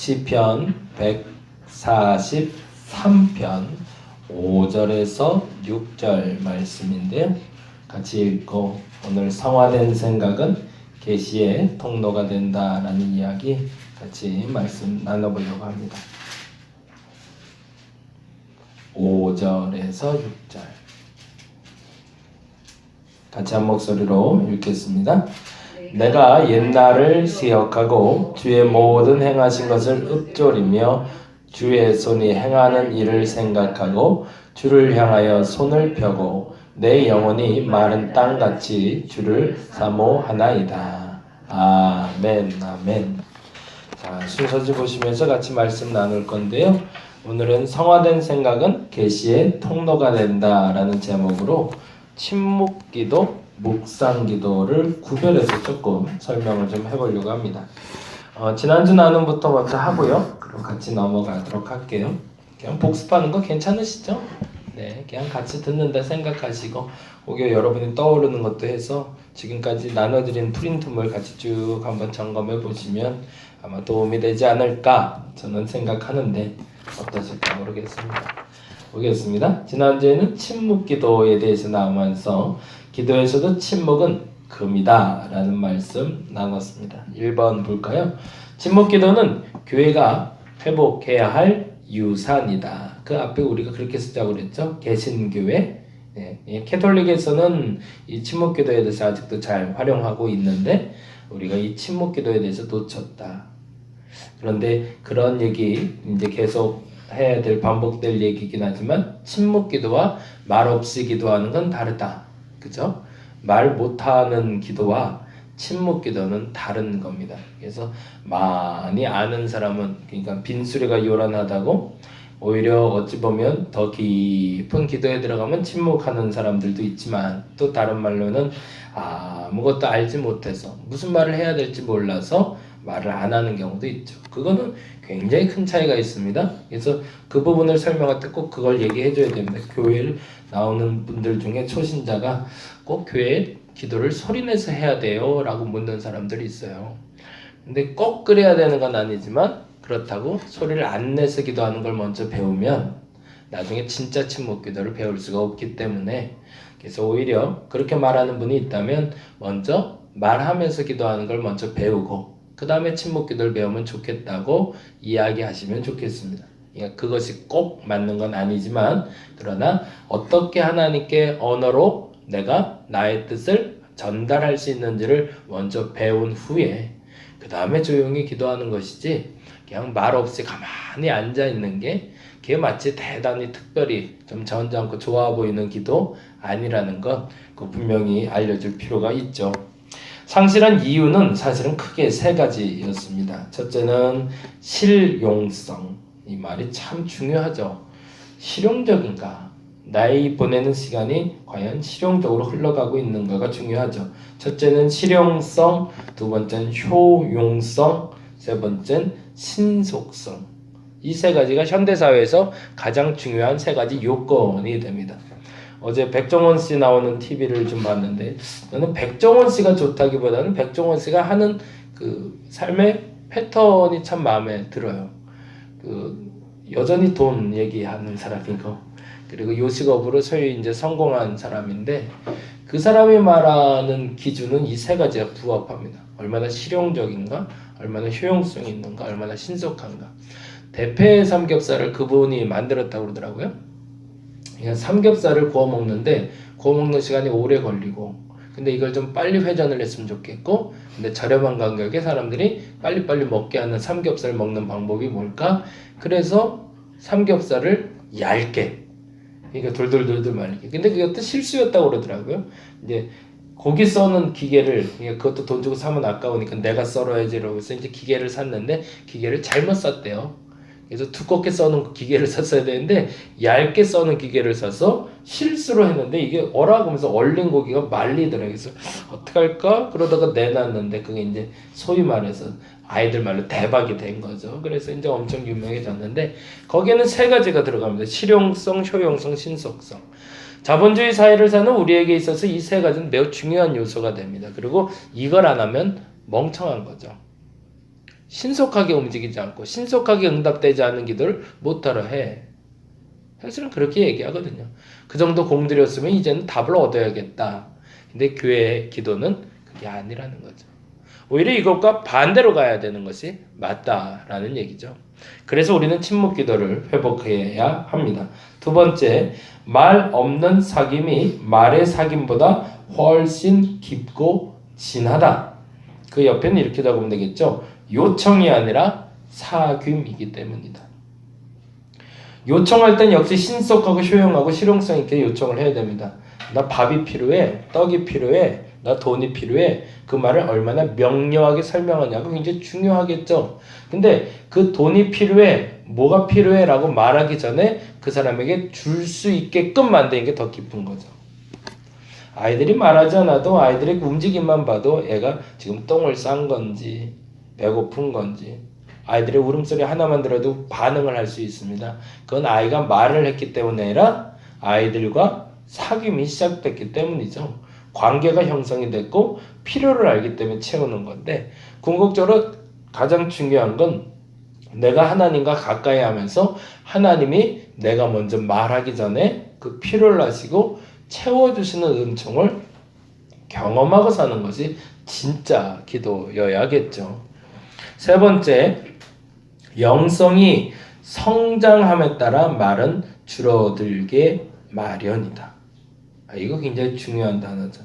시편 143편 5절에서 6절 말씀인데요. 같이 읽고 오늘 성화된 생각은 계시의 통로가 된다라는 이야기 같이 말씀 나눠보려고 합니다. 5절에서 6절 같이 한 목소리로 읽겠습니다. 내가 옛날을 기억하고 주의 모든 행하신 것을 읊조리며 주의 손이 행하는 일을 생각하고 주를 향하여 손을 펴고 내 영혼이 마른 땅같이 주를 사모하나이다. 아멘, 아멘. 자, 순서지 보시면서 같이 말씀 나눌 건데요. 오늘은 성화된 생각은 계시의 통로가 된다라는 제목으로 침묵기도, 묵상기도를 구별해서 조금 설명을 좀 해보려고 합니다. 지난주 나눔부터 먼저 하고요. 그럼 같이 넘어가도록 할게요. 그냥 복습하는 거 괜찮으시죠? 네, 그냥 같이 듣는다 생각하시고 혹여 여러분이 떠오르는 것도 해서 지금까지 나눠드린 프린트물 같이 쭉 한번 점검해 보시면 아마 도움이 되지 않을까 저는 생각하는데 어떠실까 모르겠습니다. 보겠습니다. 지난주에는 침묵기도에 대해서 나오면서 기도에서도 침묵은 금이다 라는 말씀 나눴습니다. 1번 볼까요? 침묵기도는 교회가 회복해야 할 유산이다. 그 앞에 우리가 그렇게 쓰자고 그랬죠. 개신교회. 네. 캐톨릭에서는 이 침묵기도에 대해서 아직도 잘 활용하고 있는데 우리가 이 침묵기도에 대해서 놓쳤다. 그런데 그런 얘기 이제 계속 해야 될 반복될 얘기긴 하지만 침묵기도와 말 없이 기도하는 건 다르다. 그죠? 말 못하는 기도와 침묵기도는 다른 겁니다. 그래서 많이 아는 사람은 그러니까 빈수레가 요란하다고 오히려 어찌 보면 더 깊은 기도에 들어가면 침묵하는 사람들도 있지만 또 다른 말로는 아무것도 알지 못해서 무슨 말을 해야 될지 몰라서 말을 안 하는 경우도 있죠. 그거는 굉장히 큰 차이가 있습니다. 그래서 그 부분을 설명할 때 꼭 그걸 얘기해 줘야 됩니다. 교회를 나오는 분들 중에 초신자가 꼭 교회 기도를 소리내서 해야 돼요 라고 묻는 사람들이 있어요. 근데 꼭 그래야 되는 건 아니지만 그렇다고 소리를 안 내서 기도하는 걸 먼저 배우면 나중에 진짜 침묵 기도를 배울 수가 없기 때문에 그래서 오히려 그렇게 말하는 분이 있다면 먼저 말하면서 기도하는 걸 먼저 배우고 그 다음에 침묵 기도를 배우면 좋겠다고 이야기하시면 좋겠습니다. 그러니까 그것이 꼭 맞는 건 아니지만 그러나 어떻게 하나님께 언어로 내가 나의 뜻을 전달할 수 있는지를 먼저 배운 후에 그 다음에 조용히 기도하는 것이지 그냥 말 없이 가만히 앉아있는 게 그게 마치 대단히 특별히 좀 점잖고 좋아 보이는 기도 아니라는 것 그 분명히 알려줄 필요가 있죠. 상실한 이유는 사실은 크게 세 가지였습니다. 첫째는 실용성. 이 말이 참 중요하죠. 실용적인가? 나의 보내는 시간이 과연 실용적으로 흘러가고 있는가가 중요하죠. 첫째는 실용성, 두 번째는 효용성, 세 번째는 신속성. 이 세 가지가 현대사회에서 가장 중요한 세 가지 요건이 됩니다. 어제 백종원 씨 나오는 TV를 좀 봤는데 저는 백종원 씨가 좋다기보다는 백종원 씨가 하는 그 삶의 패턴이 참 마음에 들어요. 여전히 돈 얘기하는 사람이고 그리고 요식업으로 소위 이제 성공한 사람인데 그 사람이 말하는 기준은 이 세 가지가 부합합니다. 얼마나 실용적인가, 얼마나 효용성이 있는가, 얼마나 신속한가. 대패 삼겹살을 그분이 만들었다고 그러더라고요. 그냥 삼겹살을 구워 먹는데 구워 먹는 시간이 오래 걸리고 근데 이걸 좀 빨리 회전을 했으면 좋겠고 근데 저렴한 가격에 사람들이 빨리빨리 먹게 하는 삼겹살 먹는 방법이 뭘까? 그래서 삼겹살을 얇게 그러니까 돌돌돌돌 말리게 근데 그것도 실수였다고 그러더라고요. 이제 고기 써는 기계를 그것도 돈 주고 사면 아까우니까 내가 썰어야지 이러고 해서 이제 기계를 샀는데 기계를 잘못 샀대요. 그래서 두껍게 써는 기계를 샀어야 되는데 얇게 써는 기계를 사서 실수로 했는데 이게 하면서 얼린 고기가 말리더라고요. 그래서 어떡할까? 그러다가 내놨는데 그게 이제 소위 말해서 아이들 말로 대박이 된 거죠. 그래서 이제 엄청 유명해졌는데 거기에는 세 가지가 들어갑니다. 실용성, 효용성, 신속성. 자본주의 사회를 사는 우리에게 있어서 이 세 가지는 매우 중요한 요소가 됩니다. 그리고 이걸 안 하면 멍청한 거죠. 신속하게 움직이지 않고 신속하게 응답되지 않는 기도를 못하러 해. 사실은 그렇게 얘기하거든요. 그 정도 공들였으면 이제는 답을 얻어야겠다. 근데 교회의 기도는 그게 아니라는 거죠. 오히려 이것과 반대로 가야 되는 것이 맞다라는 얘기죠. 그래서 우리는 침묵 기도를 회복해야 합니다. 두 번째, 말 없는 사귐이 말의 사귐보다 훨씬 깊고 진하다. 그 옆에는 이렇게 적으면 되겠죠. 요청이 아니라 사귐이기 때문이다. 요청할 땐 역시 신속하고 효용하고 실용성 있게 요청을 해야 됩니다. 나 밥이 필요해, 떡이 필요해, 나 돈이 필요해. 그 말을 얼마나 명료하게 설명하냐고 굉장히 중요하겠죠. 근데 그 돈이 필요해, 뭐가 필요해 라고 말하기 전에 그 사람에게 줄 수 있게끔 만드는 게 더 깊은 거죠. 아이들이 말하지 않아도 아이들의 움직임만 봐도 애가 지금 똥을 싼 건지 배고픈 건지 아이들의 울음소리 하나만 들어도 반응을 할 수 있습니다. 그건 아이가 말을 했기 때문에 아니라 아이들과 사귐이 시작됐기 때문이죠. 관계가 형성이 됐고 필요를 알기 때문에 채우는 건데 궁극적으로 가장 중요한 건 내가 하나님과 가까이 하면서 하나님이 내가 먼저 말하기 전에 그 필요를 아시고 채워주시는 은총을 경험하고 사는 것이 진짜 기도여야겠죠. 세 번째, 영성이 성장함에 따라 말은 줄어들게 마련이다. 이거 굉장히 중요한 단어죠.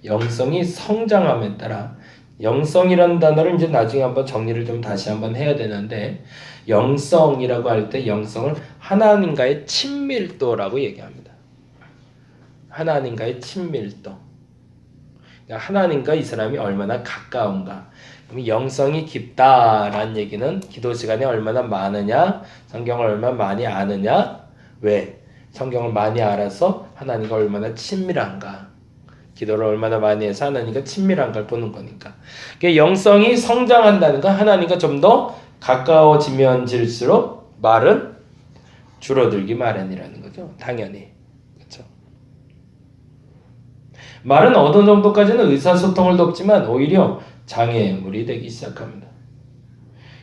영성이 성장함에 따라, 영성이라는 단어를 이제 나중에 한번 정리를 좀 다시 한번 해야 되는데, 영성이라고 할 때 영성을 하나님과의 친밀도라고 얘기합니다. 하나님과의 친밀도. 하나님과 이 사람이 얼마나 가까운가. 그럼 영성이 깊다라는 얘기는 기도 시간이 얼마나 많으냐, 성경을 얼마나 많이 아느냐, 왜? 성경을 많이 알아서 하나님과 얼마나 친밀한가, 기도를 얼마나 많이 해서 하나님과 친밀한가를 보는 거니까. 영성이 성장한다는 건 하나님과 좀 더 가까워지면 질수록 말은 줄어들기 마련이라는 거죠. 당연히. 그렇죠? 말은 어느 정도까지는 의사소통을 돕지만 오히려 장애물이 되기 시작합니다.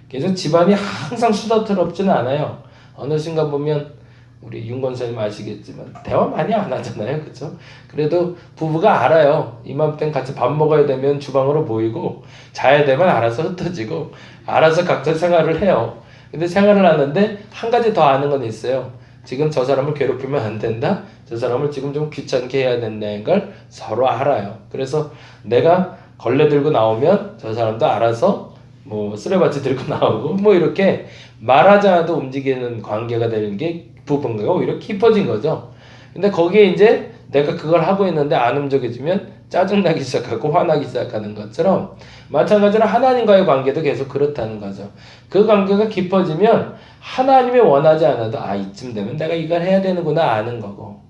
그래서 집안이 항상 수다스럽지는 않아요. 어느 순간 보면 우리 윤건사님 아시겠지만 대화 많이 안 하잖아요. 그렇죠? 그래도 부부가 알아요. 이맘때는 같이 밥 먹어야 되면 주방으로 모이고 자야 되면 알아서 흩어지고 알아서 각자 생활을 해요. 근데 생활을 하는데 한 가지 더 아는 건 있어요. 지금 저 사람을 괴롭히면 안 된다. 저 사람을 지금 좀 귀찮게 해야 된다는 걸 서로 알아요. 그래서 내가 걸레 들고 나오면 저 사람도 알아서 뭐 쓰레받이 들고 나오고 뭐 이렇게 말하지 않아도 움직이는 관계가 되는 게 부부관계가 오히려 깊어진 거죠. 근데 거기에 이제 내가 그걸 하고 있는데 안 움직여지면 짜증나기 시작하고 화나기 시작하는 것처럼 마찬가지로 하나님과의 관계도 계속 그렇다는 거죠. 그 관계가 깊어지면 하나님이 원하지 않아도 이쯤 되면 내가 이걸 해야 되는구나 아는 거고,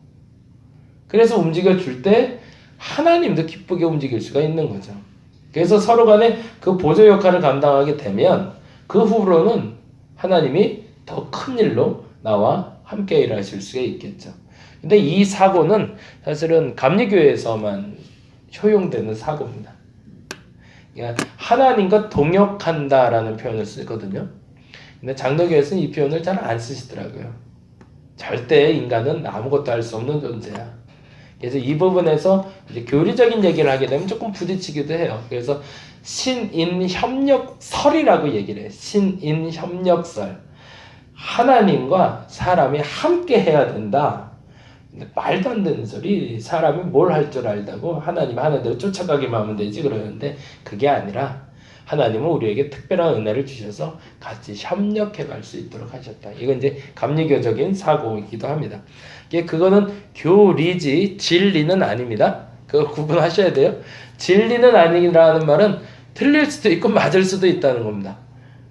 그래서 움직여줄 때 하나님도 기쁘게 움직일 수가 있는 거죠. 그래서 서로 간에 그 보조 역할을 감당하게 되면 그 후로는 하나님이 더 큰 일로 나와 함께 일하실 수가 있겠죠. 근데 이 사고는 사실은 감리교회에서만 효용되는 사고입니다. 그러니까 하나님과 동역한다라는 표현을 쓰거든요. 근데 장로교에서는 이 표현을 잘 안 쓰시더라고요. 절대 인간은 아무것도 할 수 없는 존재야. 그래서 이 부분에서 이제 교리적인 얘기를 하게 되면 조금 부딪히기도 해요. 그래서 신인협력설이라고 얘기를 해요. 신인협력설. 하나님과 사람이 함께 해야 된다. 근데 말도 안 되는 소리. 사람이 뭘 할 줄 알다고 하나님 하나대로 쫓아가기만 하면 되지 그러는데 그게 아니라 하나님은 우리에게 특별한 은혜를 주셔서 같이 협력해 갈 수 있도록 하셨다. 이건 이제 감리교적인 사고이기도 합니다. 그거는 교리지 진리는 아닙니다. 그거 구분하셔야 돼요. 진리는 아니라는 말은 틀릴 수도 있고 맞을 수도 있다는 겁니다.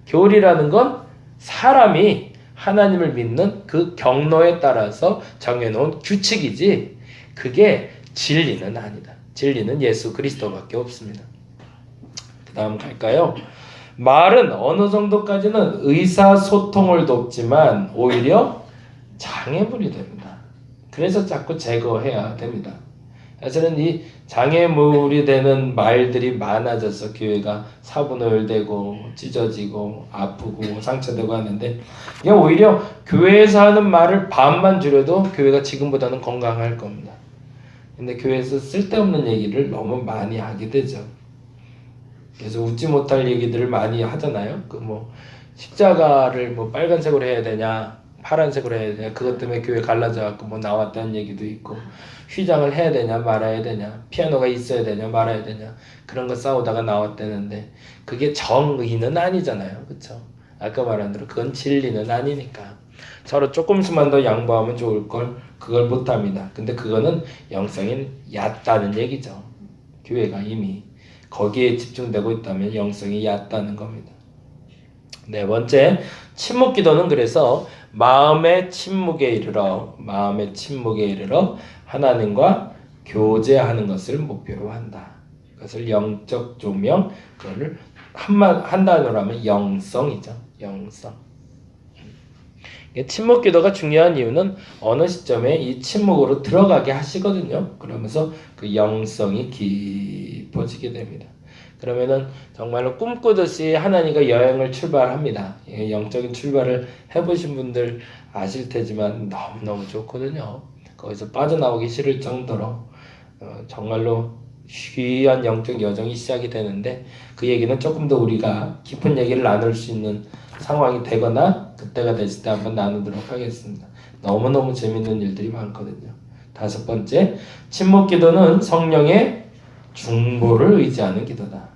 교리라는 건 사람이 하나님을 믿는 그 경로에 따라서 정해놓은 규칙이지 그게 진리는 아니다. 진리는 예수 그리스도밖에 없습니다. 그 다음 갈까요? 말은 어느 정도까지는 의사소통을 돕지만 오히려 장애물이 됩니다. 그래서 자꾸 제거해야 됩니다. 사실은 이 장애물이 되는 말들이 많아져서 교회가 사분오열되고 찢어지고 아프고 상처되고 하는데, 이게 오히려 교회에서 하는 말을 반만 줄여도 교회가 지금보다는 건강할 겁니다. 근데 교회에서 쓸데없는 얘기를 너무 많이 하게 되죠. 그래서 웃지 못할 얘기들을 많이 하잖아요. 그 뭐 십자가를 뭐 빨간색으로 해야 되냐 파란색으로 해야 되냐, 그것 때문에 교회 갈라져 갖고 뭐 나왔다는 얘기도 있고, 휘장을 해야 되냐 말아야 되냐, 피아노가 있어야 되냐 말아야 되냐, 그런 거 싸우다가 나왔다는데 그게 정의는 아니잖아요. 그렇죠? 아까 말한 대로 그건 진리는 아니니까 서로 조금씩만 더 양보하면 좋을 걸 그걸 못합니다. 근데 그거는 영성이 얕다는 얘기죠. 교회가 이미 거기에 집중되고 있다면 영성이 얕다는 겁니다. 네 번째, 침묵 기도는 그래서 마음의 침묵에 이르러 하나님과 교제하는 것을 목표로 한다. 그것을 영적 조명, 그거를 한 단어로 하면 영성이죠. 영성. 침묵 기도가 중요한 이유는 어느 시점에 이 침묵으로 들어가게 하시거든요. 그러면서 그 영성이 깊어지게 됩니다. 그러면은 정말로 꿈꾸듯이 하나님과 여행을 출발합니다. 영적인 출발을 해보신 분들 아실 테지만 너무너무 좋거든요. 거기서 빠져나오기 싫을 정도로 정말로 귀한 영적 여정이 시작이 되는데, 그 얘기는 조금 더 우리가 깊은 얘기를 나눌 수 있는 상황이 되거나 그때가 됐을 때 한번 나누도록 하겠습니다. 너무너무 재밌는 일들이 많거든요. 다섯 번째, 침묵 기도는 성령의 중보를 의지하는 기도다.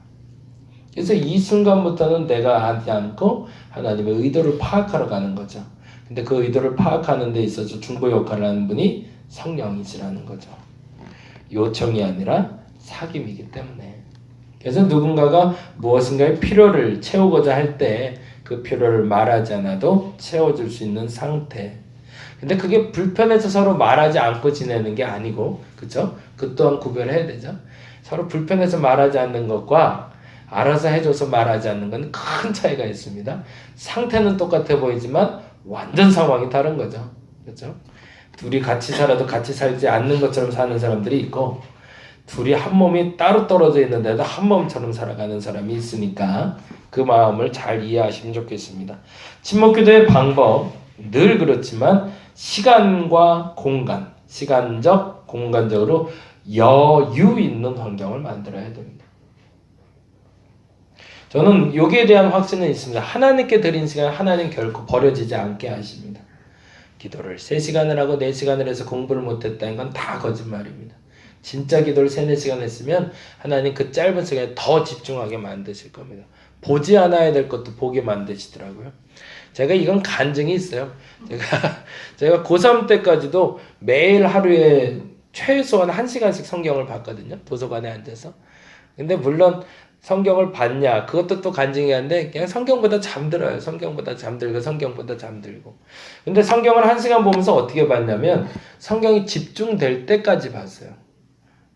그래서 이 순간부터는 내가 하지 않고 하나님의 의도를 파악하러 가는 거죠. 근데 그 의도를 파악하는 데 있어서 중보 역할을 하는 분이 성령이시라는 거죠. 요청이 아니라 사귐이기 때문에. 그래서 누군가가 무엇인가의 필요를 채우고자 할 때 그 필요를 말하지 않아도 채워줄 수 있는 상태. 근데 그게 불편해서 서로 말하지 않고 지내는 게 아니고, 그쵸? 그 또한 구별해야 되죠. 서로 불편해서 말하지 않는 것과 알아서 해줘서 말하지 않는 건 큰 차이가 있습니다. 상태는 똑같아 보이지만 완전 상황이 다른 거죠. 그렇죠? 둘이 같이 살아도 같이 살지 않는 것처럼 사는 사람들이 있고, 둘이 한 몸이 따로 떨어져 있는데도 한 몸처럼 살아가는 사람이 있으니까 그 마음을 잘 이해하시면 좋겠습니다. 침묵 기도의 방법, 늘 그렇지만 시간과 공간, 시간적, 공간적으로 여유 있는 환경을 만들어야 됩니다. 저는 여기에 대한 확신은 있습니다. 하나님께 드린 시간 하나님 결코 버려지지 않게 하십니다. 기도를 3시간을 하고 4시간을 해서 공부를 못했다는 건 다 거짓말입니다. 진짜 기도를 3-4시간 했으면 하나님 그 짧은 시간에 더 집중하게 만드실 겁니다. 보지 않아야 될 것도 보게 만드시더라고요. 제가 이건 간증이 있어요. 제가 고3 때까지도 매일 하루에 최소한 1시간씩 성경을 봤거든요. 도서관에 앉아서. 근데 물론 성경을 봤냐, 그것도 또 간증이 한데, 그냥 성경보다 잠들어요. 성경보다 잠들고. 근데 성경을 1시간 보면서 어떻게 봤냐면, 성경이 집중될 때까지 봤어요.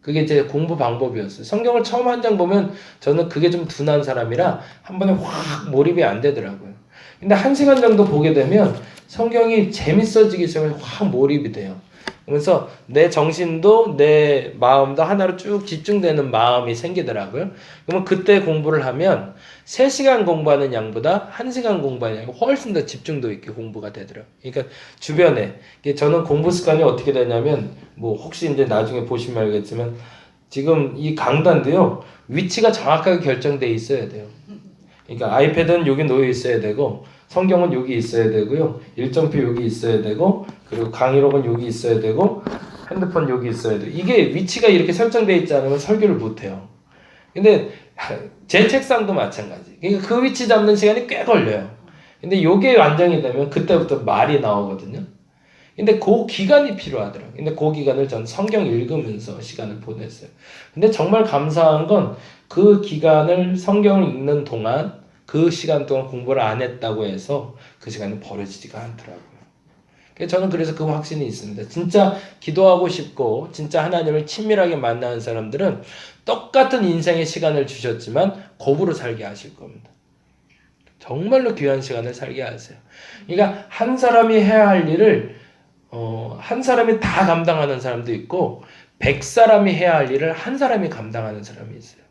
그게 제 공부 방법이었어요. 성경을 처음 한 장 보면 저는 그게 좀 둔한 사람이라 한 번에 확 몰입이 안 되더라고요. 근데 1시간 정도 보게 되면 성경이 재밌어지기 시작해서 확 몰입이 돼요. 그래서 내 정신도 내 마음도 하나로 쭉 집중되는 마음이 생기더라고요. 그러면 그때 공부를 하면 3시간 공부하는 양보다 1시간 공부하는 양이 훨씬 더 집중도 있게 공부가 되더라고요. 그러니까 주변에, 저는 공부 습관이 어떻게 되냐면, 뭐 혹시 이제 나중에 보시면 알겠지만 지금 이 강단도요, 위치가 정확하게 결정되어 있어야 돼요. 그러니까 아이패드는 여기 놓여 있어야 되고, 성경은 여기 있어야 되고요, 일정표 여기 있어야 되고, 그리고 강의록은 여기 있어야 되고, 핸드폰 여기 있어야 돼요. 이게 위치가 이렇게 설정되어 있지 않으면 설교를 못 해요. 근데 제 책상도 마찬가지. 그러니까 그 위치 잡는 시간이 꽤 걸려요. 근데 요게 완성이 되면 그때부터 말이 나오거든요. 근데 그 기간이 필요하더라고요. 근데 그 기간을 전 성경 읽으면서 시간을 보냈어요. 근데 정말 감사한 건 그 기간을 성경을 읽는 동안, 그 시간 동안 공부를 안 했다고 해서 그 시간이 버려지지가 않더라고요. 저는 그래서 그 확신이 있습니다. 진짜 기도하고 싶고 진짜 하나님을 친밀하게 만나는 사람들은 똑같은 인생의 시간을 주셨지만 곱으로 살게 하실 겁니다. 정말로 귀한 시간을 살게 하세요. 그러니까 한 사람이 해야 할 일을 한 사람이 다 감당하는 사람도 있고 100사람이 해야 할 일을 한 사람이 감당하는 사람이 있어요.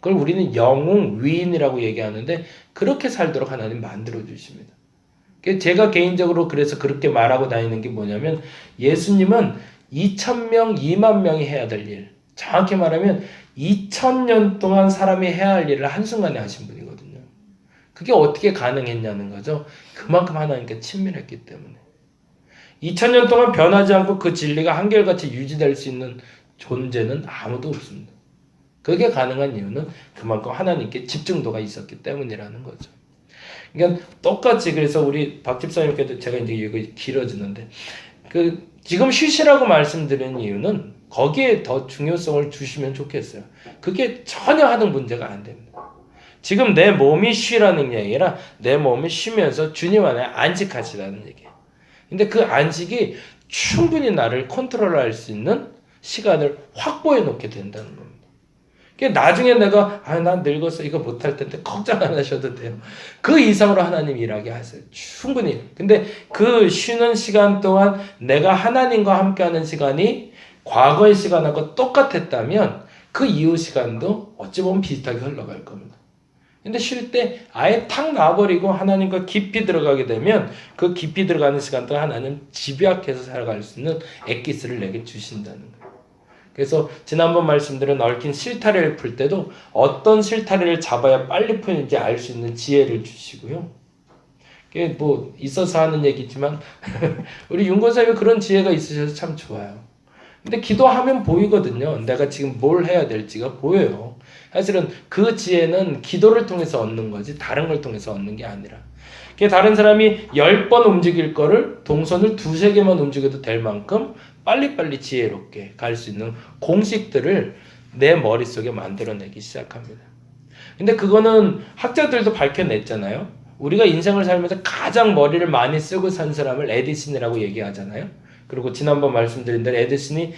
그걸 우리는 영웅, 위인이라고 얘기하는데 그렇게 살도록 하나님 만들어 주십니다. 제가 개인적으로 그래서 그렇게 말하고 다니는 게 뭐냐면 예수님은 2,000명, 2만 명이 해야 될 일, 정확히 말하면 2,000년 동안 사람이 해야 할 일을 한순간에 하신 분이거든요. 그게 어떻게 가능했냐는 거죠. 그만큼 하나님께 친밀했기 때문에. 2,000년 동안 변하지 않고 그 진리가 한결같이 유지될 수 있는 존재는 아무도 없습니다. 그게 가능한 이유는 그만큼 하나님께 집중도가 있었기 때문이라는 거죠. 그러니까 똑같이 그래서 우리 박 집사님께도 제가 이제 이거 길어지는데 지금 쉬시라고 말씀드린 이유는 거기에 더 중요성을 주시면 좋겠어요. 그게 전혀 하는 문제가 안 됩니다. 지금 내 몸이 쉬라는 얘기라 내 몸이 쉬면서 주님 안에 안식하시라는 얘기예요. 근데 그 안식이 충분히 나를 컨트롤할 수 있는 시간을 확보해 놓게 된다는 겁니다. 나중에 내가 난 늙어서 이거 못할 텐데 걱정 안 하셔도 돼요. 그 이상으로 하나님 일하게 하세요. 충분히. 근데 그 쉬는 시간 동안 내가 하나님과 함께하는 시간이 과거의 시간하고 똑같았다면 그 이후 시간도 어찌 보면 비슷하게 흘러갈 겁니다. 근데 쉴 때 아예 탁 놔버리고 하나님과 깊이 들어가게 되면 그 깊이 들어가는 시간 동안 하나님 집약해서 살아갈 수 있는 엑기스를 내게 주신다는 거예요. 그래서 지난번 말씀드린 얽힌 실타래를 풀 때도 어떤 실타래를 잡아야 빨리 푸는지 알 수 있는 지혜를 주시고요. 그게 뭐 있어서 하는 얘기지만 우리 윤건사님이 그런 지혜가 있으셔서 참 좋아요. 근데 기도하면 보이거든요. 내가 지금 뭘 해야 될지가 보여요. 사실은 그 지혜는 기도를 통해서 얻는 거지 다른 걸 통해서 얻는 게 아니라 다른 사람이 10번 움직일 거를 동선을 2-3개만 움직여도 될 만큼 빨리빨리 지혜롭게 갈 수 있는 공식들을 내 머릿속에 만들어내기 시작합니다. 근데 그거는 학자들도 밝혀냈잖아요. 우리가 인생을 살면서 가장 머리를 많이 쓰고 산 사람을 에디슨이라고 얘기하잖아요. 그리고 지난번 말씀드린 대로 에디슨이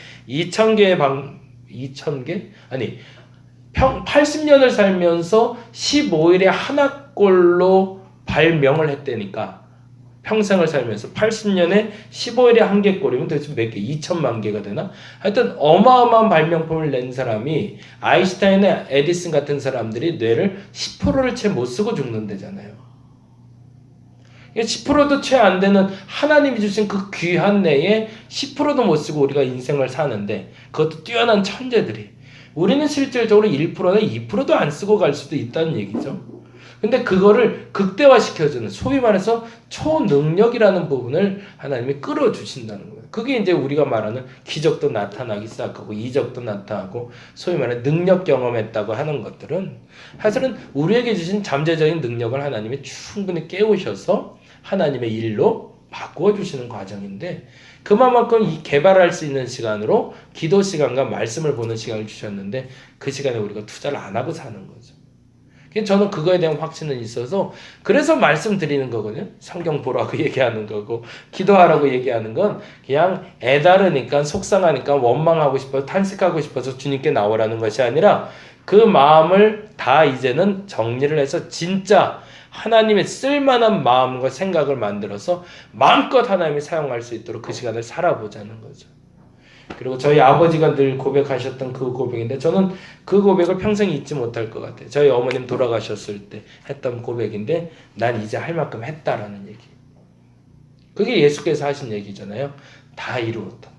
80년을 살면서 15일에 하나꼴로 발명을 했다니까. 평생을 살면서 80년에 15일에 한 개꼴이면 도대체 몇 개? 2천만 개가 되나? 하여튼 어마어마한 발명품을 낸 사람이 아인슈타인의 에디슨 같은 사람들이 뇌를 10%를 채 못 쓰고 죽는다잖아요. 10%도 채 안 되는 하나님이 주신 그 귀한 뇌에 10%도 못 쓰고 우리가 인생을 사는데 그것도 뛰어난 천재들이 우리는 실질적으로 1%나 2%도 안 쓰고 갈 수도 있다는 얘기죠. 근데 그거를 극대화시켜주는 소위 말해서 초능력이라는 부분을 하나님이 끌어주신다는 거예요. 그게 이제 우리가 말하는 기적도 나타나기 시작하고 이적도 나타나고 소위 말해 능력 경험했다고 하는 것들은 사실은 우리에게 주신 잠재적인 능력을 하나님이 충분히 깨우셔서 하나님의 일로 바꾸어 주시는 과정인데 그만큼 이 개발할 수 있는 시간으로 기도 시간과 말씀을 보는 시간을 주셨는데 그 시간에 우리가 투자를 안 하고 사는 거죠. 저는 그거에 대한 확신은 있어서 그래서 말씀드리는 거거든요. 성경 보라고 얘기하는 거고 기도하라고 얘기하는 건 그냥 애다르니까 속상하니까 원망하고 싶어서 탄식하고 싶어서 주님께 나오라는 것이 아니라 그 마음을 다 이제는 정리를 해서 진짜 하나님의 쓸만한 마음과 생각을 만들어서 마음껏 하나님이 사용할 수 있도록 그 시간을 살아보자는 거죠. 그리고 저희 아버지가 늘 고백하셨던 그 고백인데 저는 그 고백을 평생 잊지 못할 것 같아요. 저희 어머님 돌아가셨을 때 했던 고백인데 난 이제 할 만큼 했다라는 얘기. 그게 예수께서 하신 얘기잖아요. 다 이루었다.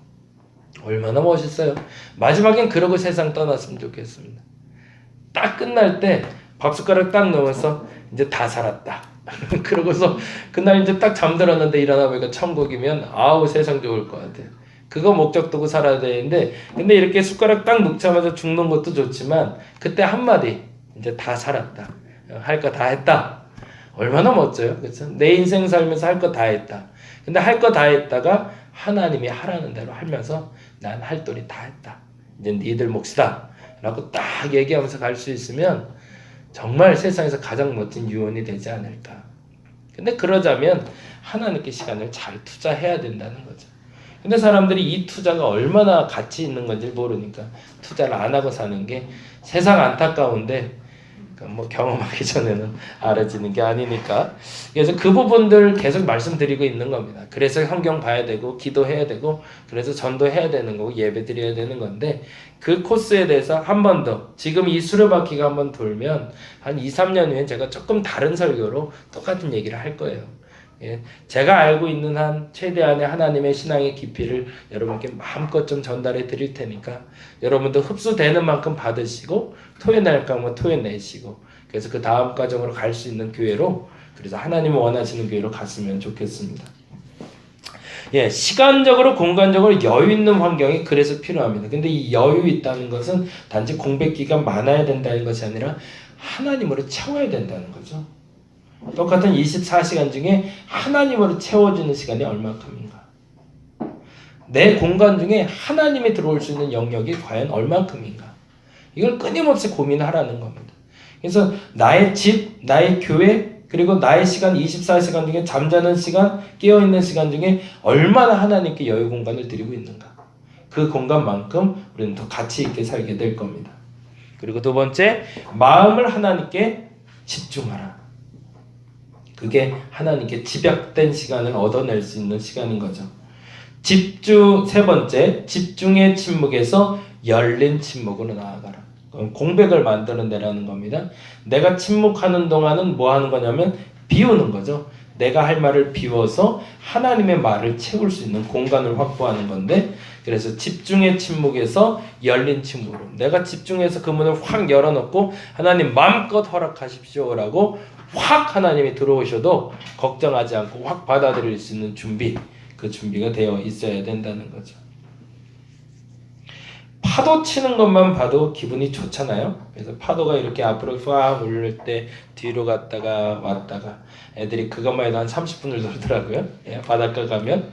얼마나 멋있어요. 마지막엔 그러고 세상 떠났으면 좋겠습니다. 딱 끝날 때 밥숟가락 딱 넣어서 이제 다 살았다. 그러고서 그날 이제 딱 잠들었는데 일어나 보니까 천국이면 아우 세상 좋을 것 같아요. 그거 목적 두고 살아야 되는데 근데 이렇게 숟가락 딱 넣자마자 죽는 것도 좋지만 그때 한마디 이제 다 살았다. 할 거 다 했다. 얼마나 멋져요. 그렇죠? 내 인생 살면서 할 거 다 했다. 근데 할 거 다 했다가 하나님이 하라는 대로 하면서 난 할 도리 다 했다. 이제 니들 몫이다. 라고 딱 얘기하면서 갈 수 있으면 정말 세상에서 가장 멋진 유언이 되지 않을까. 근데 그러자면 하나님께 시간을 잘 투자해야 된다는 거죠. 근데 사람들이 이 투자가 얼마나 가치 있는 건지 모르니까 투자를 안 하고 사는 게 세상 안타까운데 그러니까 뭐 경험하기 전에는 알아지는 게 아니니까. 그래서 그 부분들 계속 말씀드리고 있는 겁니다. 그래서 성경 봐야 되고 기도해야 되고 그래서 전도해야 되는 거고 예배 드려야 되는 건데 그 코스에 대해서 한 번 더 지금 이 수레바퀴가 한번 돌면 한 2, 3년 후에 제가 조금 다른 설교로 똑같은 얘기를 할 거예요. 예, 제가 알고 있는 한 최대한의 하나님의 신앙의 깊이를 여러분께 마음껏 좀 전달해 드릴 테니까 여러분도 흡수되는 만큼 받으시고 토해낼 거면 토해내시고 그래서 그 다음 과정으로 갈 수 있는 교회로 그래서 하나님이 원하시는 교회로 갔으면 좋겠습니다. 예, 시간적으로 공간적으로 여유 있는 환경이 그래서 필요합니다. 근데 이 여유 있다는 것은 단지 공백기가 많아야 된다는 것이 아니라 하나님으로 채워야 된다는 거죠. 똑같은 24시간 중에 하나님으로 채워주는 시간이 얼마큼인가? 내 공간 중에 하나님이 들어올 수 있는 영역이 과연 얼마큼인가? 이걸 끊임없이 고민하라는 겁니다. 그래서 나의 집, 나의 교회, 그리고 나의 시간 24시간 중에 잠자는 시간, 깨어있는 시간 중에 얼마나 하나님께 여유 공간을 드리고 있는가? 그 공간만큼 우리는 더 가치 있게 살게 될 겁니다. 그리고 두 번째, 마음을 하나님께 집중하라. 그게 하나님께 집약된 시간을 얻어낼 수 있는 시간인 거죠. 세 번째, 집중의 침묵에서 열린 침묵으로 나아가라. 공백을 만들어내라는 겁니다. 내가 침묵하는 동안은 뭐 하는 거냐면 비우는 거죠. 내가 할 말을 비워서 하나님의 말을 채울 수 있는 공간을 확보하는 건데 그래서 집중의 침묵에서 열린 침묵으로 내가 집중해서 그 문을 확 열어놓고 하나님 마음껏 허락하십시오라고 확 하나님이 들어오셔도 걱정하지 않고 확 받아들일 수 있는 준비 그 준비가 되어 있어야 된다는 거죠. 파도 치는 것만 봐도 기분이 좋잖아요. 그래서 파도가 이렇게 앞으로 쫙 올릴 때 뒤로 갔다가 왔다가 애들이 그것만 해도 한 30분을 놀더라고요. 예, 바닷가 가면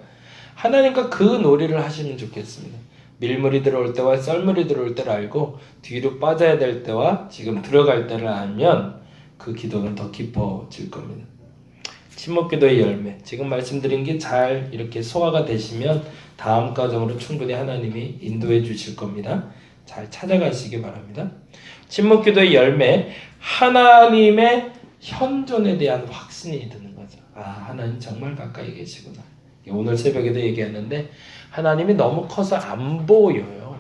하나님과 그 놀이를 하시면 좋겠습니다. 밀물이 들어올 때와 썰물이 들어올 때를 알고 뒤로 빠져야 될 때와 지금 들어갈 때를 알면 그 기도는 더 깊어질 겁니다. 침묵기도의 열매 지금 말씀드린 게 잘 이렇게 소화가 되시면 다음 과정으로 충분히 하나님이 인도해 주실 겁니다. 잘 찾아가시기 바랍니다. 침묵기도의 열매 하나님의 현존에 대한 확신이 드는 거죠. 아 하나님 정말 가까이 계시구나. 오늘 새벽에도 얘기했는데 하나님이 너무 커서 안 보여요.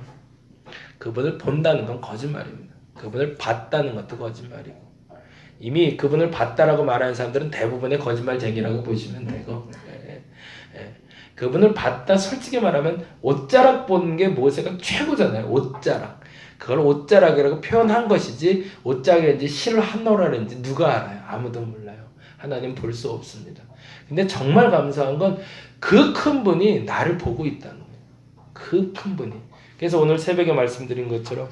그분을 본다는 건 거짓말입니다. 그분을 봤다는 것도 거짓말이고 이미 그분을 봤다라고 말하는 사람들은 대부분의 거짓말쟁이라고 보시면 되고 그분을 봤다 솔직히 말하면 옷자락 보는 게 모세가 최고잖아요. 옷자락 그걸 옷자락이라고 표현한 것이지 옷자락인지 실을 한노라는지 누가 알아요? 아무도 몰라요. 하나님 볼 수 없습니다. 근데 정말 감사한 건 그 큰 분이 나를 보고 있다는 거예요. 그 큰 분이. 그래서 오늘 새벽에 말씀드린 것처럼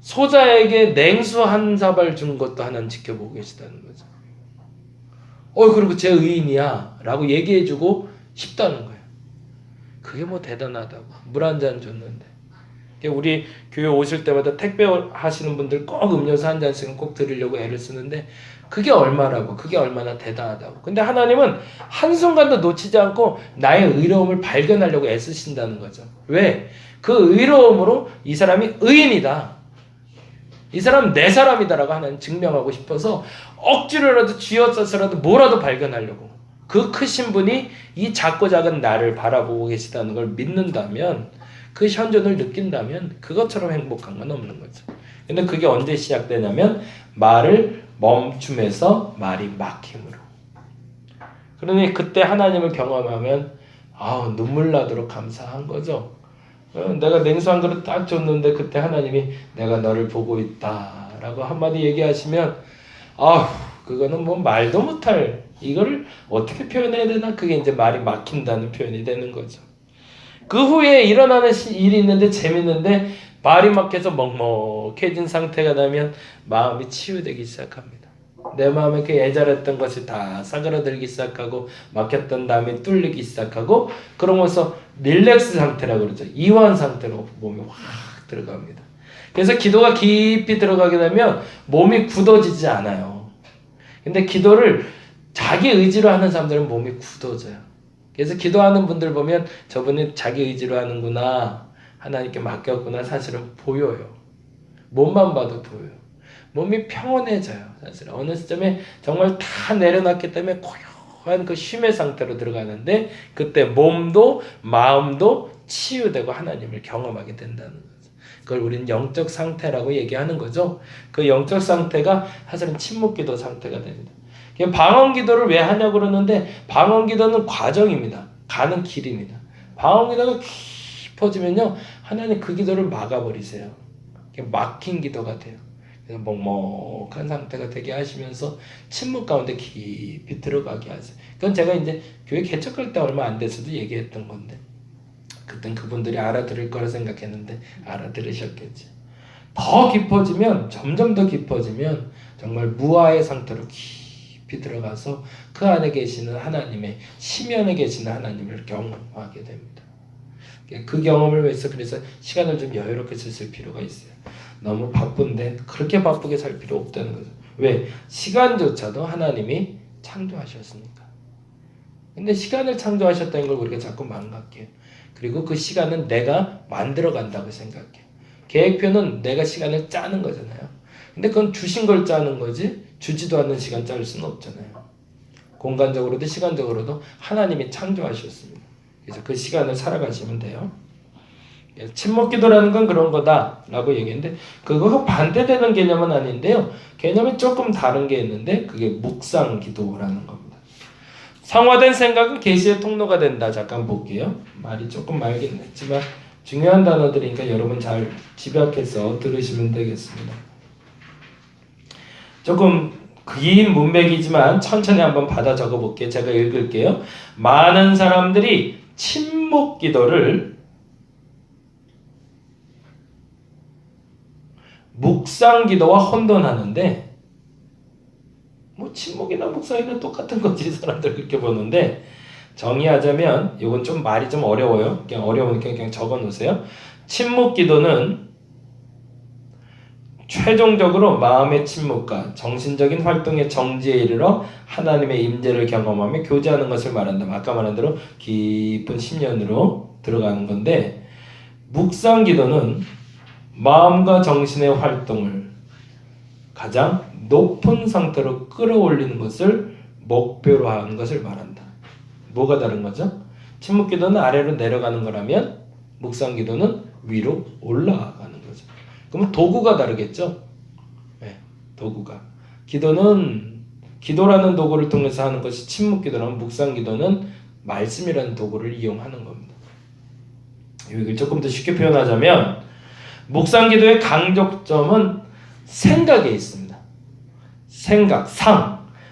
소자에게 냉수 한 사발 준 것도 하나님 지켜보고 계시다는 거죠. 그리고 제 의인이야 라고 얘기해주고 싶다는 거예요. 그게 뭐 대단하다고. 물 한 잔 줬는데. 우리 교회 오실 때마다 택배 하시는 분들 꼭 음료수 한 잔씩은 꼭 드리려고 애를 쓰는데 그게 얼마라고, 그게 얼마나 대단하다고. 근데 하나님은 한순간도 놓치지 않고 나의 의로움을 발견하려고 애쓰신다는 거죠. 왜? 그 의로움으로 이 사람이 의인이다. 이 사람 내 사람이다라고 하나님 증명하고 싶어서 억지로라도 쥐어짜서라도 뭐라도 발견하려고. 그 크신 분이 이 작고 작은 나를 바라보고 계시다는 걸 믿는다면 그 현존을 느낀다면 그것처럼 행복한 건 없는 거죠. 근데 그게 언제 시작되냐면 말을 멈춤에서 말이 막힘으로. 그러니 그때 하나님을 경험하면 눈물 나도록 감사한 거죠. 내가 냉수 한 그릇 딱 줬는데 그때 하나님이 내가 너를 보고 있다 라고 한마디 얘기하시면 그거는 뭐 말도 못할 이거를 어떻게 표현해야 되나 그게 이제 말이 막힌다는 표현이 되는 거죠. 그 후에 일어나는 일이 있는데 재밌는데 말이 막혀서 먹먹해진 상태가 되면 마음이 치유되기 시작합니다. 내 마음에 그 애절했던 것이 다 사그라들기 시작하고 막혔던 담이 뚫리기 시작하고 그러면서 릴렉스 상태라고 그러죠. 이완 상태로 몸이 확 들어갑니다. 그래서 기도가 깊이 들어가게 되면 몸이 굳어지지 않아요. 근데 기도를 자기 의지로 하는 사람들은 몸이 굳어져요. 그래서 기도하는 분들 보면 저분이 자기 의지로 하는구나 하나님께 맡겼구나 사실은 보여요. 몸만 봐도 보여요. 몸이 평온해져요. 사실 어느 시점에 정말 다 내려놨기 때문에 고요한 그 쉼의 상태로 들어가는데 그때 몸도 마음도 치유되고 하나님을 경험하게 된다는 거죠. 그걸 우리는 영적 상태라고 얘기하는 거죠. 그 영적 상태가 사실은 침묵기도 상태가 됩니다. 방언기도를 왜 하냐고 그러는데 방언기도는 과정입니다. 가는 길입니다. 방언기도가 깊어지면요 하나님 그 기도를 막아버리세요. 막힌 기도가 돼요. 그래서 먹먹한 상태가 되게 하시면서 침묵 가운데 깊이 들어가게 하세요. 그건 제가 이제 교회 개척할 때 얼마 안 돼서도 얘기했던 건데 그땐 그분들이 알아들을 거라 생각했는데 알아들으셨겠죠. 더 깊어지면 점점 더 깊어지면 정말 무아의 상태로 깊이 들어가서 그 안에 계시는 하나님의 심연에 계시는 하나님을 경험하게 됩니다. 그 경험을 위해서 그래서 시간을 좀 여유롭게 쓰실 필요가 있어요. 너무 바쁜데 그렇게 바쁘게 살 필요 없다는 거죠. 왜? 시간조차도 하나님이 창조하셨으니까. 근데 시간을 창조하셨다는 걸 우리가 자꾸 망각해요. 그리고 그 시간은 내가 만들어 간다고 생각해요. 계획표는 내가 시간을 짜는 거잖아요. 근데 그건 주신 걸 짜는 거지 주지도 않는 시간 짤 수는 없잖아요. 공간적으로도 시간적으로도 하나님이 창조하셨습니다. 그래서 그 시간을 살아가시면 돼요. 침묵기도라는 건 그런 거다라고 얘기했는데 그거가 반대되는 개념은 아닌데요. 개념이 조금 다른 게 있는데 그게 묵상기도라는 겁니다. 성화된 생각은 계시의 통로가 된다. 잠깐 볼게요. 말이 조금 말긴 했지만 중요한 단어들이니까 여러분 잘 집약해서 들으시면 되겠습니다. 조금 긴 문맥이지만 천천히 한번 받아 적어볼게요. 제가 읽을게요. 많은 사람들이 침묵기도를 묵상기도와 혼돈하는데 뭐 침묵이나 묵상이나 똑같은 거지 사람들 그렇게 보는데 정의하자면 이건 좀 말이 좀 어려워요. 그냥 어려우니까 그냥 적어놓으세요. 침묵기도는 최종적으로 마음의 침묵과 정신적인 활동의 정지에 이르러 하나님의 임재를 경험하며 교제하는 것을 말한다. 아까 말한 대로 깊은 심연으로 들어가는 건데 묵상기도는 마음과 정신의 활동을 가장 높은 상태로 끌어올리는 것을 목표로 하는 것을 말한다. 뭐가 다른 거죠? 침묵기도는 아래로 내려가는 거라면 묵상기도는 위로 올라가는 거죠. 그러면 도구가 다르겠죠? 네, 도구가. 기도라는 도구를 통해서 하는 것이 침묵기도라면 묵상기도는 말씀이라는 도구를 이용하는 겁니다. 이걸 조금 더 쉽게 표현하자면 묵상기도의 강조점은 생각에 있습니다.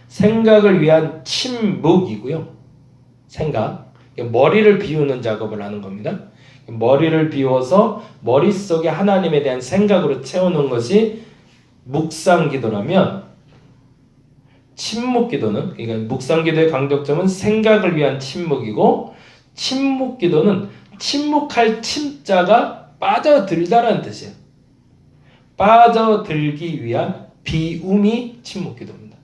생각을 위한 침묵이고요. 머리를 비우는 작업을 하는 겁니다. 머리를 비워서 머릿속에 하나님에 대한 생각으로 채우는 것이 묵상기도라면 침묵기도는 그러니까 묵상기도의 강조점은 생각을 위한 침묵이고 침묵기도는 침묵할 침자가 빠져들다라는 뜻이에요. 빠져들기 위한 비움이 침묵기도입니다.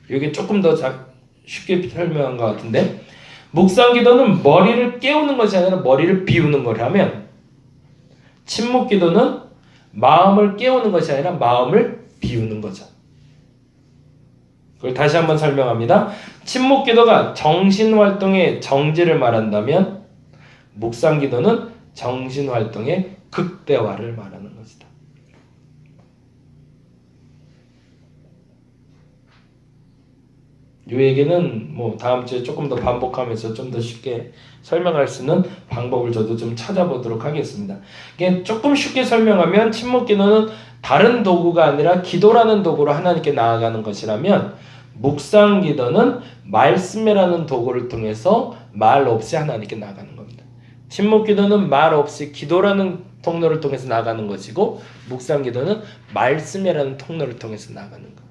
이게 조금 더 쉽게 설명한 것 같은데 묵상기도는 머리를 깨우는 것이 아니라 머리를 비우는 거라면 침묵기도는 마음을 깨우는 것이 아니라 마음을 비우는 거죠. 그걸 다시 한번 설명합니다. 침묵기도가 정신활동의 정지를 말한다면 묵상기도는 정신활동의 극대화를 말하는 것이다. 이 얘기는 뭐 다음 주에 조금 더 반복하면서 좀 더 쉽게 설명할 수 있는 방법을 저도 좀 찾아보도록 하겠습니다. 이게 조금 쉽게 설명하면 침묵기도는 다른 도구가 아니라 기도라는 도구로 하나님께 나아가는 것이라면 묵상기도는 말씀이라는 도구를 통해서 말 없이 하나님께 나아가는 겁니다. 침묵기도는 말 없이 기도라는 통로를 통해서 나아가는 것이고 묵상기도는 말씀이라는 통로를 통해서 나아가는 겁니다.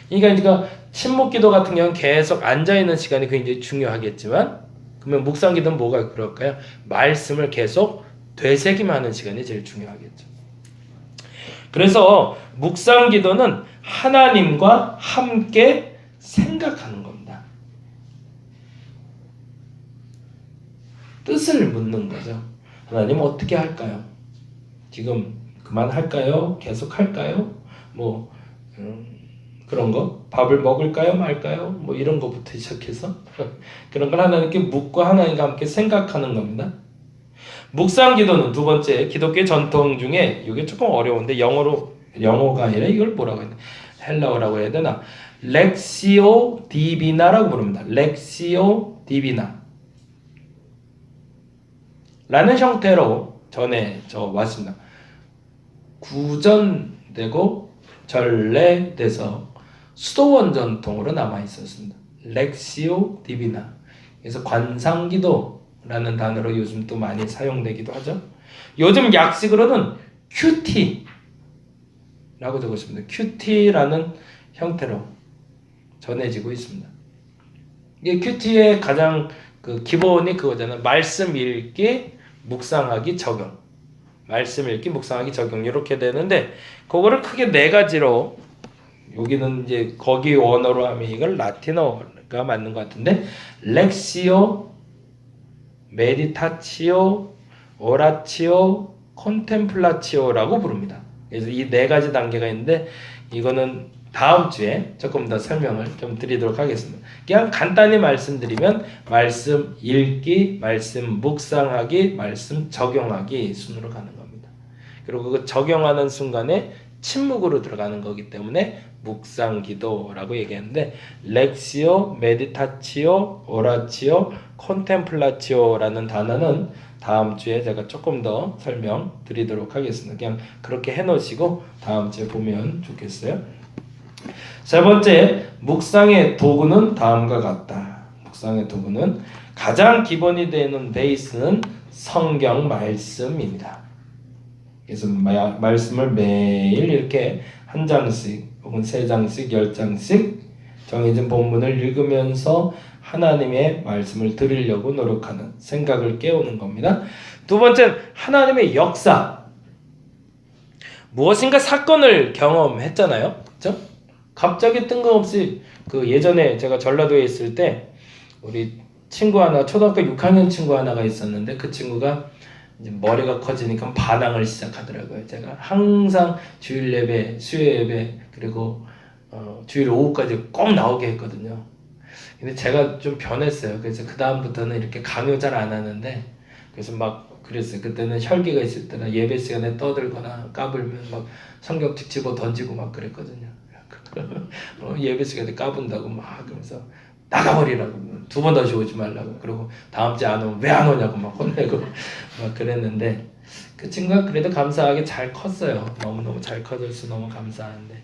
그러니까 침묵기도 같은 경우는 계속 앉아있는 시간이 굉장히 중요하겠지만 그러면 묵상기도는 뭐가 그럴까요? 말씀을 계속 되새김하는 시간이 제일 중요하겠죠. 그래서 묵상기도는 하나님과 함께 생각하는 겁니다. 뜻을 묻는 거죠. 하나님 어떻게 할까요? 지금 그만할까요? 계속 할까요? 뭐 그런 거 밥을 먹을까요? 말까요? 뭐 이런 거부터 시작해서 그런 걸 하나님께 묻고 하나님과 함께 생각하는 겁니다. 묵상 기도는 두 번째 기독교 전통 중에 이게 조금 어려운데 영어가 아니라 이걸 뭐라고 해야 되나? 헬라어라고 해야 되나? 렉시오 디비나라고 부릅니다. 렉시오 디비나 라는 형태로 전에 왔습니다. 구전되고 전래돼서 수도원 전통으로 남아 있었습니다. 렉시오 디비나. 그래서 관상기도라는 단어로 요즘 또 많이 사용되기도 하죠. 요즘 약식으로는 큐티라고 적었습니다. 큐티라는 형태로 전해지고 있습니다. 이게 큐티의 가장 그 기본이 그거잖아요. 말씀 읽기, 묵상하기, 적용. 말씀 읽기, 묵상하기, 적용 이렇게 되는데 그거를 크게 네 가지로 여기는 이제 거기 원어로 하면 이걸 라틴어가 맞는 것 같은데 렉시오, 메디타치오, 오라치오, 콘템플라치오라고 부릅니다. 그래서 이 네 가지 단계가 있는데 이거는 다음 주에 조금 더 설명을 좀 드리도록 하겠습니다. 그냥 간단히 말씀드리면 말씀 읽기, 말씀 묵상하기, 말씀 적용하기 순으로 가는 겁니다. 그리고 그 적용하는 순간에 침묵으로 들어가는 거기 때문에 묵상 기도라고 얘기하는데 렉시오, 메디타치오, 오라치오, 콘템플라치오라는 단어는 다음 주에 제가 조금 더 설명드리도록 하겠습니다. 그냥 그렇게 해놓으시고 다음 주에 보면 좋겠어요. 세 번째, 묵상의 도구는 다음과 같다. 묵상의 도구는 가장 기본이 되는 베이스는 성경 말씀입니다. 그래서 말씀을 매일 이렇게 한 장씩 혹은 세 장씩, 10장씩 정해진 본문을 읽으면서 하나님의 말씀을 들으려고 노력하는 생각을 깨우는 겁니다. 두 번째는 하나님의 역사. 무엇인가 사건을 경험했잖아요. 그렇죠? 갑자기 뜬금없이 그 예전에 제가 전라도에 있을 때 우리 친구 하나 초등학교 6학년 친구 하나가 있었는데 그 친구가 이제 머리가 커지니까 반항을 시작하더라고요. 제가 항상 주일 예배, 수요 예배 그리고 주일 오후까지 꼭 나오게 했거든요. 근데 제가 좀 변했어요. 그래서 그 다음부터는 이렇게 강요 잘 안 하는데 그래서 막 그랬어요. 그때는 혈기가 있을 때나 예배 시간에 떠들거나 까불면 막 성경 집어 던지고 막 그랬거든요. 예배 시간에 까분다고 막 그러면서 나가버리라고 두 번 다시 오지 말라고 그러고 다음 주에 안 오면 왜 안 오냐고 막 혼내고 막 그랬는데 그 친구가 그래도 감사하게 잘 컸어요. 너무너무 잘 커져서 너무 감사한데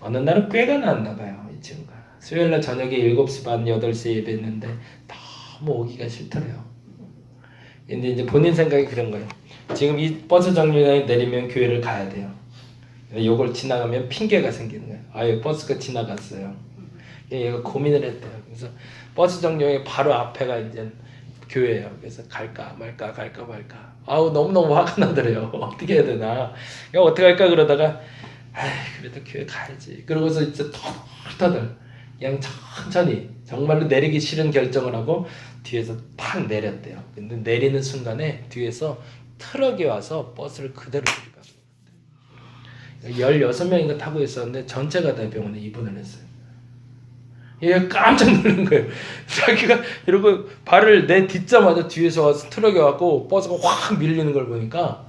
어느 날은 꾀가 났나 봐요. 이 친구가 수요일날 저녁에 7시 반 8시에 예배했는데 너무 오기가 싫더래요. 근데 이제 본인 생각이 그런 거예요. 지금 이 버스 정류장에 내리면 교회를 가야 돼요. 요걸 지나가면 핑계가 생기는 거예요. 아유 버스가 지나갔어요. 얘가 고민을 했대요. 그래서 버스 정류장에 바로 앞에가 이제 교회예요. 그래서 갈까 말까 갈까 말까. 아우 너무너무 화가 나더래요. 어떻게 해야 되나. 야 어떻게 할까 그러다가 아이 그래도 교회 가야지. 그러고서 이제 터덜터덜 그냥 천천히 정말로 내리기 싫은 결정을 하고 뒤에서 팍 내렸대요. 근데 내리는 순간에 뒤에서 트럭이 와서 버스를 그대로 들이가 16명인가 타고 있었는데 전체가 다 병원에 입원을 했어요. 얘가 깜짝 놀란 거예요. 자기가 이러고 발을 내딛자마자 뒤에서 와서 트럭이 와갖고 버스가 확 밀리는 걸 보니까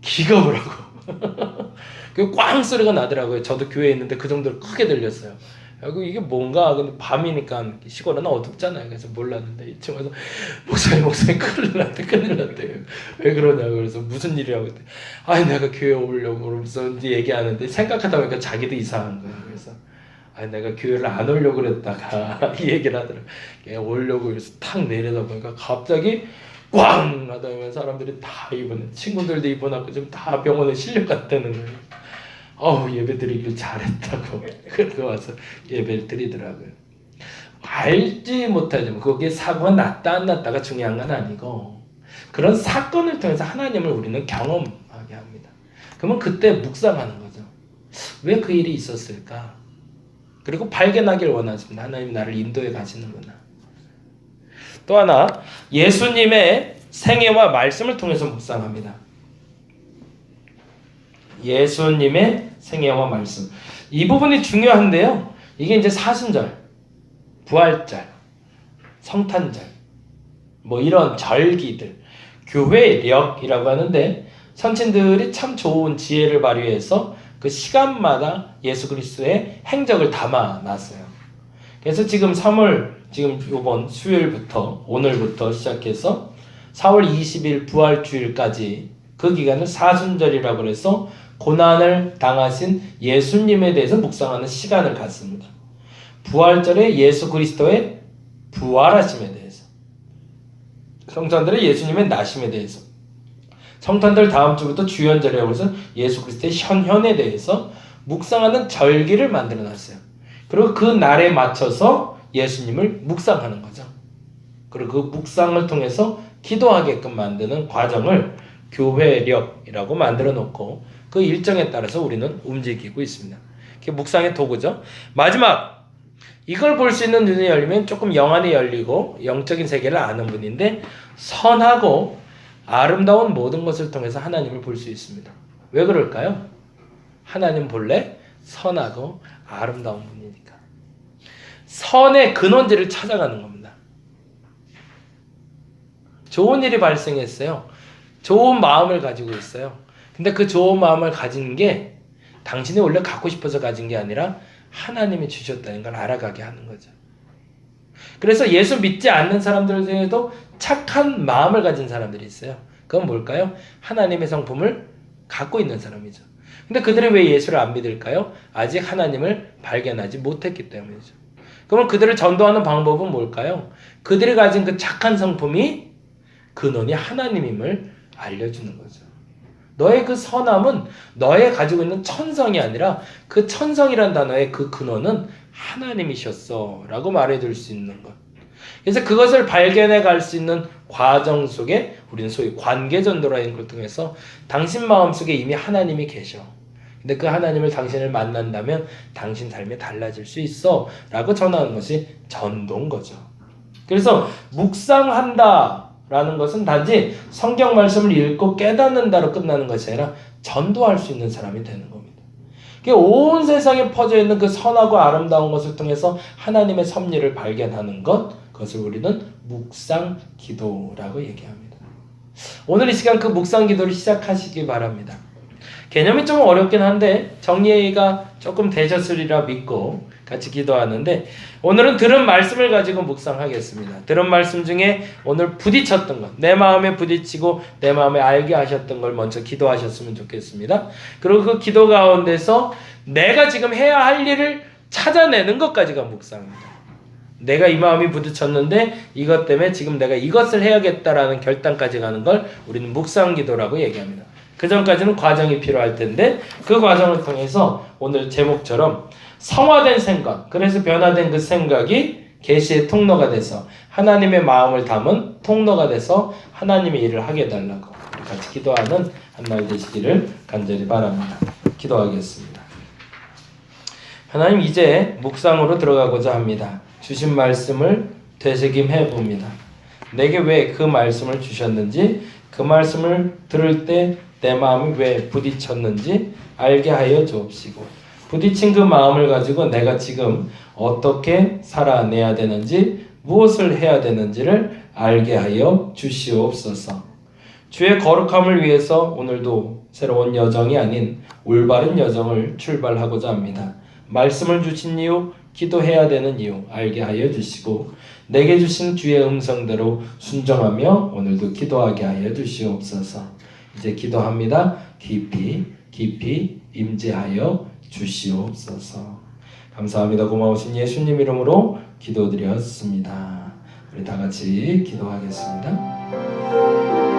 기겁을 하고 그 꽝 소리가 나더라고요. 저도 교회에 있는데 그 정도로 크게 들렸어요. 그리고 이게 뭔가 근데 밤이니까 시골은 어둡잖아요. 그래서 몰랐는데 이 친구가 목사님 큰일 났대. 왜 그러냐고 그래서 무슨 일이라고 했더니 아니 내가 교회 오려고 그러면서 이제 얘기하는데 생각하다 보니까 자기도 이상한 거예요. 그래서 아니 내가 교회를 안 오려고 그랬다가 이 얘기를 하더라고요. 오려고 그래서 탁 내리다 보니까 갑자기 꽝 하다 보면 사람들이 다 입원해. 친구들도 입원하고 좀 다 병원에 실려갔다는 거예요. 예배 드리길 잘했다고 그러고 와서 예배를 드리더라고요. 알지 못하지만 그게 사고가 났다 안 났다가 중요한 건 아니고 그런 사건을 통해서 하나님을 우리는 경험하게 합니다. 그러면 그때 묵상하는 거죠. 왜 그 일이 있었을까? 그리고 발견하길 원하십니다. 하나님 나를 인도해 가시는구나. 또 하나 예수님의 생애와 말씀을 통해서 묵상합니다. 예수님의 생애와 말씀. 이 부분이 중요한데요. 이게 이제 사순절, 부활절, 성탄절, 뭐 이런 절기들, 교회력이라고 하는데 선친들이 참 좋은 지혜를 발휘해서 그 시간마다 예수 그리스도의 행적을 담아놨어요. 그래서 지금 3월, 지금 이번 수요일부터, 오늘부터 시작해서 4월 20일 부활주일까지 그 기간을 사순절이라고 해서 고난을 당하신 예수님에 대해서 묵상하는 시간을 갖습니다. 부활절에 예수 그리스도의 부활하심에 대해서, 성탄절에 예수님의 나심에 대해서, 성탄절 다음 주부터 주연절이라고 해서 예수 그리스도의 현현에 대해서 묵상하는 절기를 만들어놨어요. 그리고 그 날에 맞춰서 예수님을 묵상하는 거죠. 그리고 그 묵상을 통해서 기도하게끔 만드는 과정을 교회력이라고 만들어 놓고 그 일정에 따라서 우리는 움직이고 있습니다. 그게 묵상의 도구죠. 마지막, 이걸 볼 수 있는 눈이 열리면 조금 영안이 열리고 영적인 세계를 아는 분인데, 선하고 아름다운 모든 것을 통해서 하나님을 볼 수 있습니다. 왜 그럴까요? 하나님 본래 선하고 아름다운 분이니까. 선의 근원지를 찾아가는 겁니다. 좋은 일이 발생했어요. 좋은 마음을 가지고 있어요. 근데 그 좋은 마음을 가진 게 당신이 원래 갖고 싶어서 가진 게 아니라 하나님이 주셨다는 걸 알아가게 하는 거죠. 그래서 예수 믿지 않는 사람들 중에도 착한 마음을 가진 사람들이 있어요. 그건 뭘까요? 하나님의 성품을 갖고 있는 사람이죠. 근데 그들이 왜 예수를 안 믿을까요? 아직 하나님을 발견하지 못했기 때문이죠. 그러면 그들을 전도하는 방법은 뭘까요? 그들이 가진 그 착한 성품이 근원이 하나님임을 알려주는 거죠. 너의 그 선함은 너의 가지고 있는 천성이 아니라 그 천성이란 단어의 그 근원은 하나님이셨어 라고 말해줄 수 있는 것. 그래서 그것을 발견해 갈 수 있는 과정 속에 우리는 소위 관계전도라는 걸 통해서 당신 마음속에 이미 하나님이 계셔. 근데 그 하나님을 당신을 만난다면 당신 삶이 달라질 수 있어 라고 전하는 것이 전도인 거죠. 그래서 묵상한다 라는 것은 단지 성경 말씀을 읽고 깨닫는다로 끝나는 것이 아니라 전도할 수 있는 사람이 되는 겁니다. 온 세상에 퍼져 있는 그 선하고 아름다운 것을 통해서 하나님의 섭리를 발견하는 것, 그것을 우리는 묵상 기도라고 얘기합니다. 오늘 이 시간 그 묵상 기도를 시작하시기 바랍니다. 개념이 좀 어렵긴 한데 정리가 조금 되셨으리라 믿고 같이 기도하는데, 오늘은 들은 말씀을 가지고 묵상하겠습니다. 들은 말씀 중에 오늘 부딪혔던 것, 내 마음에 부딪히고 내 마음에 알게 하셨던 걸 먼저 기도하셨으면 좋겠습니다. 그리고 그 기도 가운데서 내가 지금 해야 할 일을 찾아내는 것까지가 묵상입니다. 내가 이 마음이 부딪혔는데 이것 때문에 지금 내가 이것을 해야겠다라는 결단까지 가는 걸 우리는 묵상 기도라고 얘기합니다. 그 전까지는 과정이 필요할 텐데 그 과정을 통해서 오늘 제목처럼 성화된 생각, 그래서 변화된 그 생각이 계시의 통로가 돼서 하나님의 마음을 담은 통로가 돼서 하나님의 일을 하게 해달라고 같이 기도하는 한 날 되시기를 간절히 바랍니다. 기도하겠습니다. 하나님, 이제 묵상으로 들어가고자 합니다. 주신 말씀을 되새김해 봅니다. 내게 왜 그 말씀을 주셨는지, 그 말씀을 들을 때 내 마음이 왜 부딪혔는지 알게 하여 주옵시고, 부딪힌 그 마음을 가지고 내가 지금 어떻게 살아내야 되는지, 무엇을 해야 되는지를 알게 하여 주시옵소서. 주의 거룩함을 위해서 오늘도 새로운 여정이 아닌 올바른 여정을 출발하고자 합니다. 말씀을 주신 이유, 기도해야 되는 이유 알게 하여 주시고, 내게 주신 주의 음성대로 순종하며 오늘도 기도하게 하여 주시옵소서. 이제 기도합니다. 깊이 임재하여 주시옵소서. 감사합니다. 고마우신 예수님 이름으로 기도드렸습니다. 우리 다 같이 기도하겠습니다.